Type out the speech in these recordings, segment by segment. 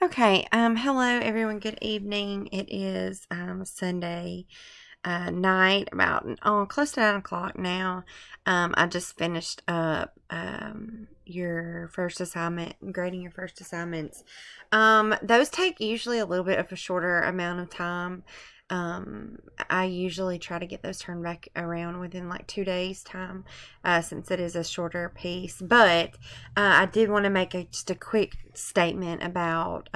Okay, hello everyone, good evening. It is Sunday night, about close to 9 o'clock now. I just finished up your first assignment, grading your first assignments. Those take usually a little bit of a shorter amount of time. I usually try to get those turned back around within like 2 days time, since it is a shorter piece. But I did want to make just a quick statement about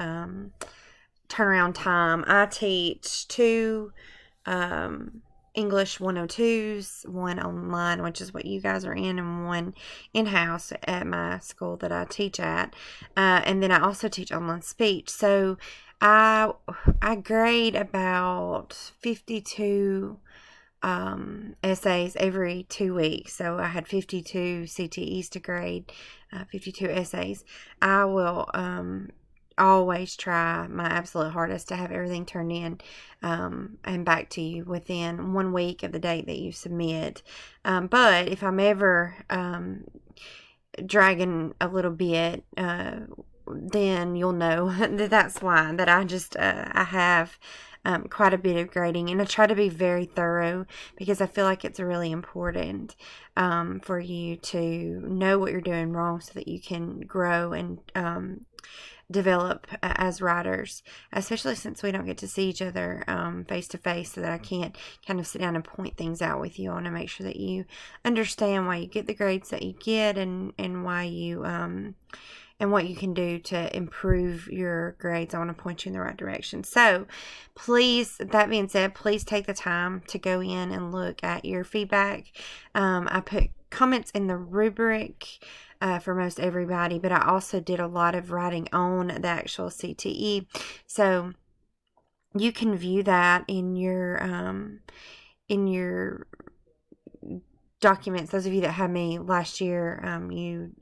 turnaround time. I teach two English 102s, one online, which is what you guys are in, and one in-house at my school that I teach at. And then I also teach online speech. So I grade about 52 essays every 2 weeks. So I had 52 CTEs to grade, 52 essays. I will always try my absolute hardest to have everything turned in and back to you within 1 week of the date that you submit. But if I'm ever dragging a little bit, then you'll know that that's why. That I have quite a bit of grading, and I try to be very thorough because I feel like it's really important for you to know what you're doing wrong so that you can grow and develop as writers, especially since we don't get to see each other face to face, so that I can't kind of sit down and point things out with you. I want to make sure that you understand why you get the grades that you get, and why you and what you can do to improve your grades. I want to point you in the right direction. So please, that being said, please take the time to go in and look at your feedback. I put comments in the rubric for most everybody, but I also did a lot of writing on the actual CTE. So you can view that in your documents. Those of you that had me last year,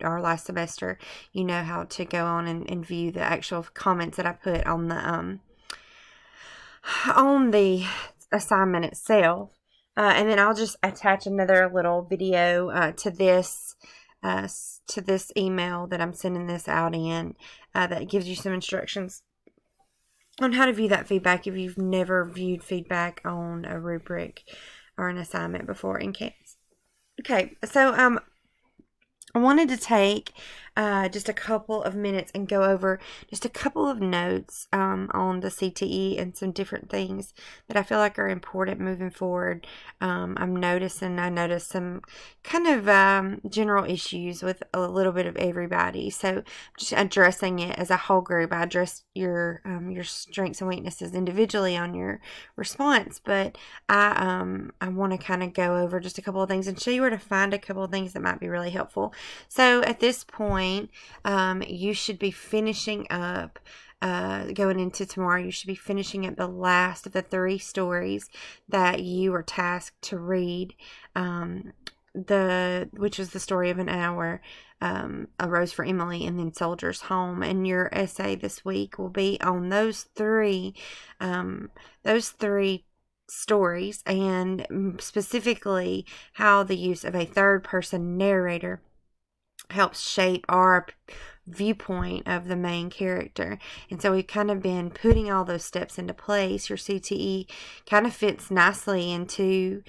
or last semester, you know how to go on and view the actual comments that I put on the assignment itself. And then I'll just attach another little video to this email that I'm sending this out in, that gives you some instructions on how to view that feedback if you've never viewed feedback on a rubric or an assignment before in case. Okay, so I wanted to take just a couple of minutes and go over just a couple of notes on the CTE and some different things that I feel like are important moving forward. I noticed some kind of general issues with a little bit of everybody. So just addressing it as a whole group. I addressed your strengths and weaknesses individually on your response, but I want to kind of go over just a couple of things and show you where to find a couple of things that might be really helpful. So at this point, you should be finishing up, going into tomorrow, you should be finishing up the last of the 3 stories that you were tasked to read, which was the story of an hour, A Rose for Emily, and then Soldier's Home. And your essay this week will be on those three stories, and specifically how the use of a third person narrator helps shape our viewpoint of the main character. And so we've kind of been putting all those steps into place. Your CTE kind of fits nicely into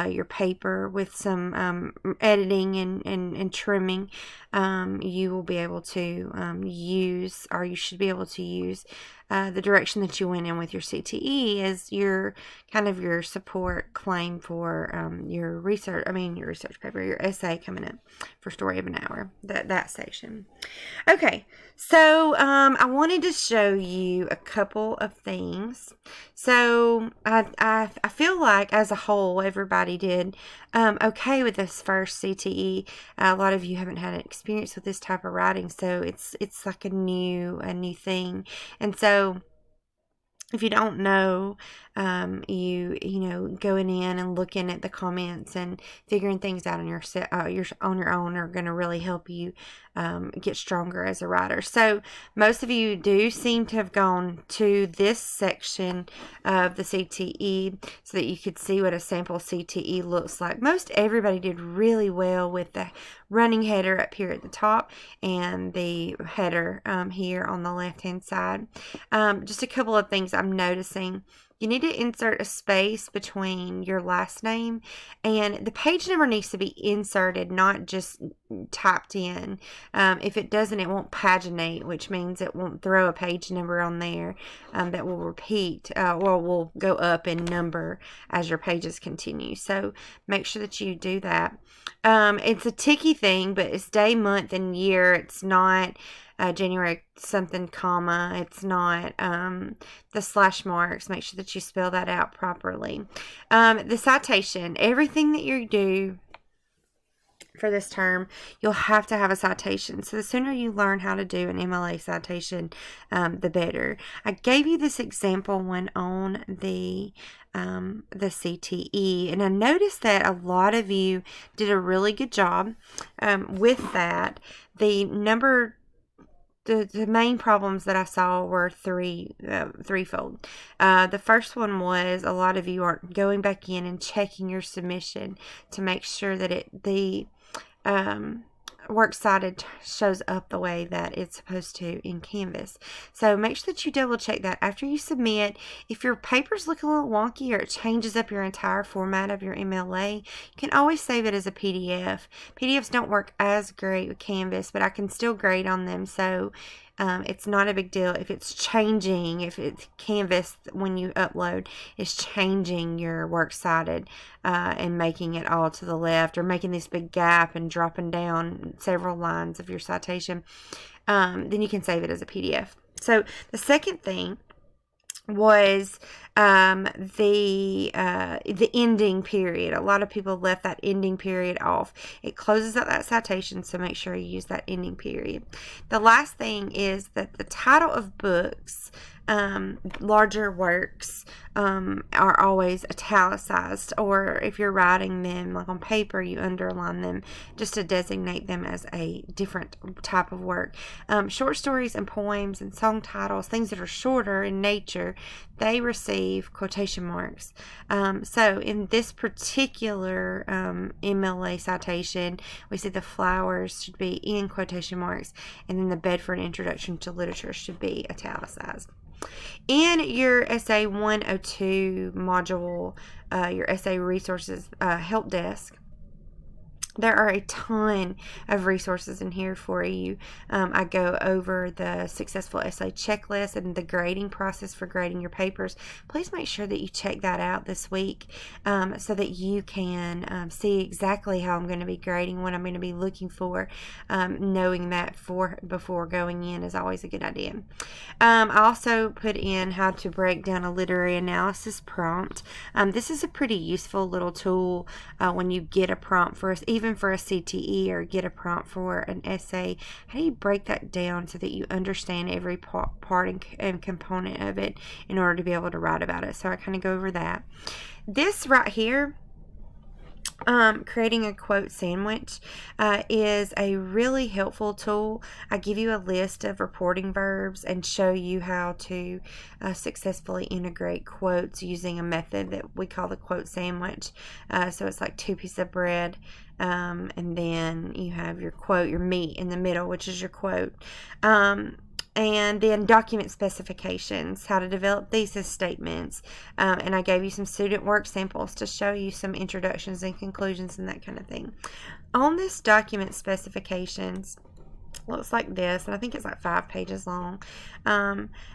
your paper with some editing and trimming. You will be able to use, or you should be able to use, the direction that you went in with your CTE as your kind of your support claim for your research paper, your essay coming up for Story of an Hour, that section. Okay, so I wanted to show you a couple of things. So I feel like as a whole everybody did okay with this first CTE. A lot of you haven't had an experience with this type of writing, so it's like a new thing. And so if you don't know you know, going in and looking at the comments and figuring things out on your own are going to really help you get stronger as a writer. So most of you do seem to have gone to this section of the CTE so that you could see what a sample CTE looks like. Most everybody did really well with the running header up here at the top and the header here on the left hand side. Just a couple of things I'm noticing. You need to insert a space between your last name, and the page number needs to be inserted, not just typed in. If it doesn't, it won't paginate, which means it won't throw a page number on there that will repeat or will go up in number as your pages continue. So make sure that you do that. It's a ticky thing, but it's day, month, and year. It's not January something comma. It's not the slash marks. Make sure that you spell that out properly. The citation, everything that you do for this term, you'll have to have a citation. So the sooner you learn how to do an MLA citation, the better. I gave you this example one on the CTE, and I noticed that a lot of you did a really good job with that. The main problems that I saw were threefold. The first one was a lot of you aren't going back in and checking your submission to make sure that the works cited shows up the way that it's supposed to in Canvas. So make sure that you double check that after you submit. If your papers look a little wonky or it changes up your entire format of your MLA, you can always save it as a PDF. PDFs don't work as great with Canvas, but I can still grade on them, so it's not a big deal if it's changing, if it's Canvas when you upload is changing your works cited and making it all to the left, or making this big gap and dropping down several lines of your citation, then you can save it as a PDF. So the second thing was the ending period. A lot of people left that ending period off. It closes out that citation, so make sure you use that ending period. The last thing is that the title of books, larger works, are always italicized, or if you're writing them like on paper, you underline them just to designate them as a different type of work. Short stories and poems and song titles, things that are shorter in nature, they receive quotation marks. So in this particular MLA citation, we see the flowers should be in quotation marks, and then the Bedford Introduction to Literature should be italicized. In your Essay 102 module, your Essay Resources Help Desk, there are a ton of resources in here for you. I go over the successful essay checklist and the grading process for grading your papers. Please make sure that you check that out this week so that you can see exactly how I'm going to be grading, what I'm going to be looking for. Knowing that before going in is always a good idea. I also put in how to break down a literary analysis prompt. This is a pretty useful little tool when you get a prompt for us, even for a CTE, or get a prompt for an essay. How do you break that down so that you understand every part and component of it in order to be able to write about it? So I kind of go over that. This right here, creating a quote sandwich, is a really helpful tool. I give you a list of reporting verbs and show you how to successfully integrate quotes using a method that we call the quote sandwich. So it's like two pieces of bread, and then you have your quote, your meat in the middle, which is your quote. And then document specifications, how to develop thesis statements. And I gave you some student work samples to show you some introductions and conclusions and that kind of thing. On this document specifications, looks like this, and I think it's like 5 pages long.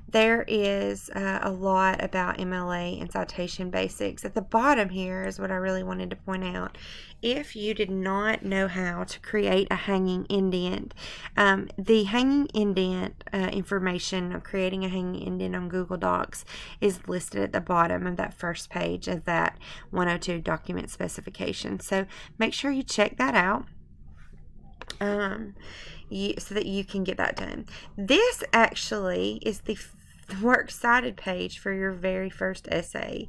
There is a lot about MLA and citation basics. At the bottom here is what I really wanted to point out. If you did not know how to create a hanging indent, the hanging indent information of creating a hanging indent on Google Docs is listed at the bottom of that first page of that 102 document specification. So make sure you check that out. So that you can get that done. This actually is the the works cited page for your very first essay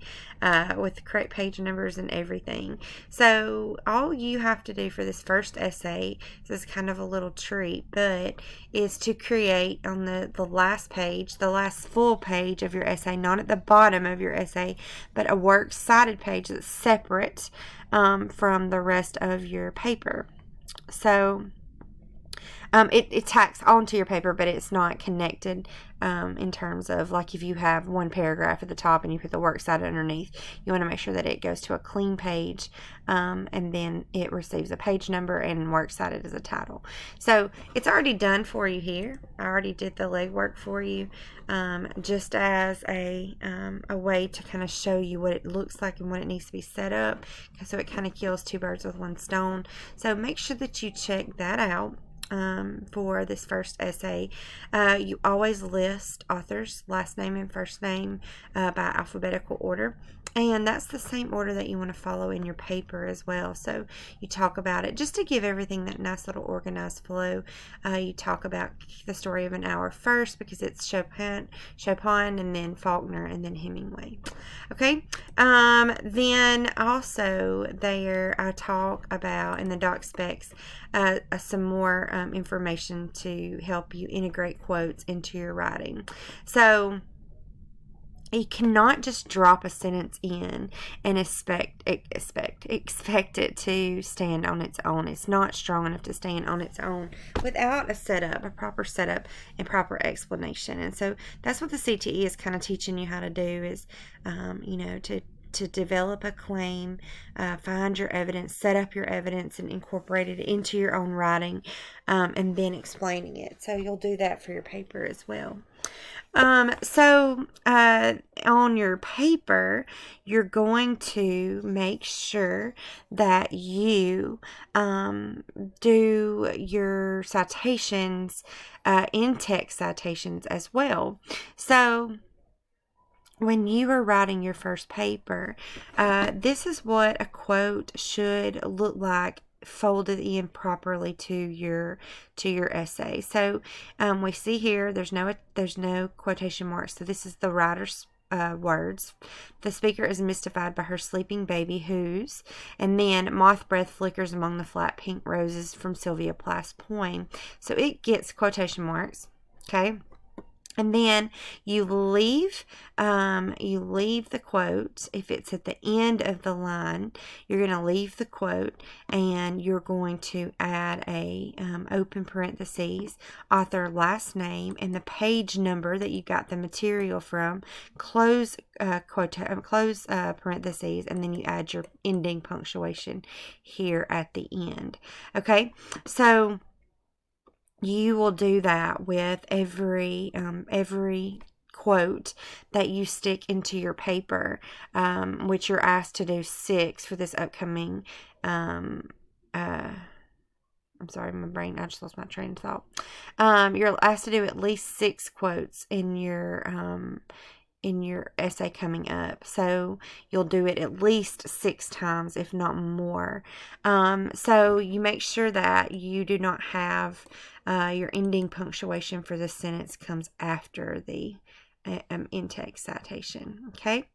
with the correct page numbers and everything. So all you have to do for this first essay, this is kind of a little treat, but is to create on the last page, the last full page of your essay, not at the bottom of your essay, but a works cited page that's separate from the rest of your paper. So it tacks onto your paper, but it's not connected in terms of, like, if you have one paragraph at the top and you put the works cited underneath, you want to make sure that it goes to a clean page, and then it receives a page number and works cited as a title. So it's already done for you here. I already did the legwork for you, just as a way to kind of show you what it looks like and what it needs to be set up, so it kind of kills two birds with one stone. So make sure that you check that out. For this first essay, you always list authors' last name and first name by alphabetical order, and that's the same order that you want to follow in your paper as well. So you talk about it just to give everything that nice little organized flow. You talk about the story of an hour first because it's Chopin, and then Faulkner, and then Hemingway. Okay. Then also there I talk about in the doc specs some more information to help you integrate quotes into your writing. So you cannot just drop a sentence in and expect it to stand on its own. It's not strong enough to stand on its own without a proper setup and proper explanation. And so that's what the CTE is kind of teaching you how to do, is to develop a claim, find your evidence, set up your evidence, and incorporate it into your own writing, and then explaining it. So you'll do that for your paper as well. So on your paper, you're going to make sure that you do your citations, in-text citations as well. So when you are writing your first paper, this is what a quote should look like folded in properly to your essay. So we see here there's no quotation marks. So this is the writer's words. The speaker is mystified by her sleeping baby whose, and then moth breath flickers among the flat pink roses from Sylvia Plath's poem. So it gets quotation marks. Okay. And then you leave the quote. If it's at the end of the line, you're going to leave the quote, and you're going to add a open parentheses, author last name, and the page number that you got the material from. Close parentheses, and then you add your ending punctuation here at the end. Okay, so you will do that with every quote that you stick into your paper, which you're asked to do 6 for this upcoming. I'm sorry, my brain. I just lost my train of thought. You're asked to do at least 6 quotes in your essay coming up. So you'll do it at least 6 times, if not more. So you make sure that you do not have your ending punctuation for the sentence comes after the in-text citation. Okay.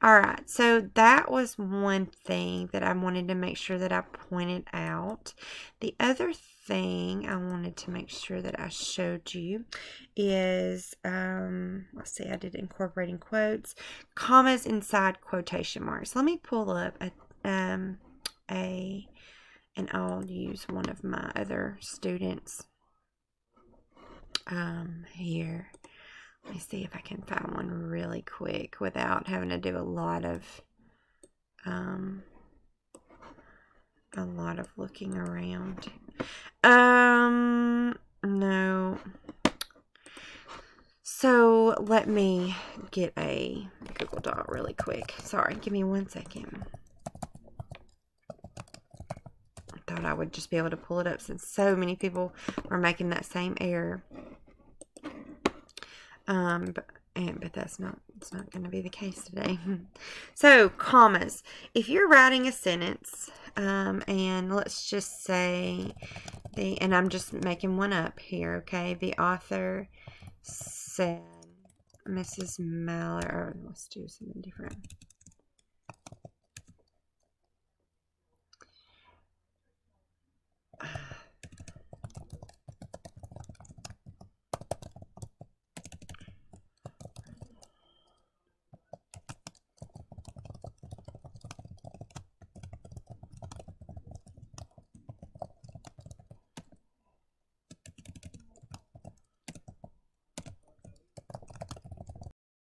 All right. So that was one thing that I wanted to make sure that I pointed out. The other thing I wanted to make sure that I showed you is, let's see, I did incorporating quotes, commas inside quotation marks. Let me pull up and I'll use one of my other students here. Let me see if I can find one really quick without having to do a lot of looking around. No. So let me get a Google Doc really quick. Sorry, give me 1 second. I thought I would just be able to pull it up since so many people are making that same error. But it's not going to be the case today. So, commas. If you're writing a sentence, and let's just say and I'm just making one up here, okay? The author said, Mrs. Mallard. Let's do something different.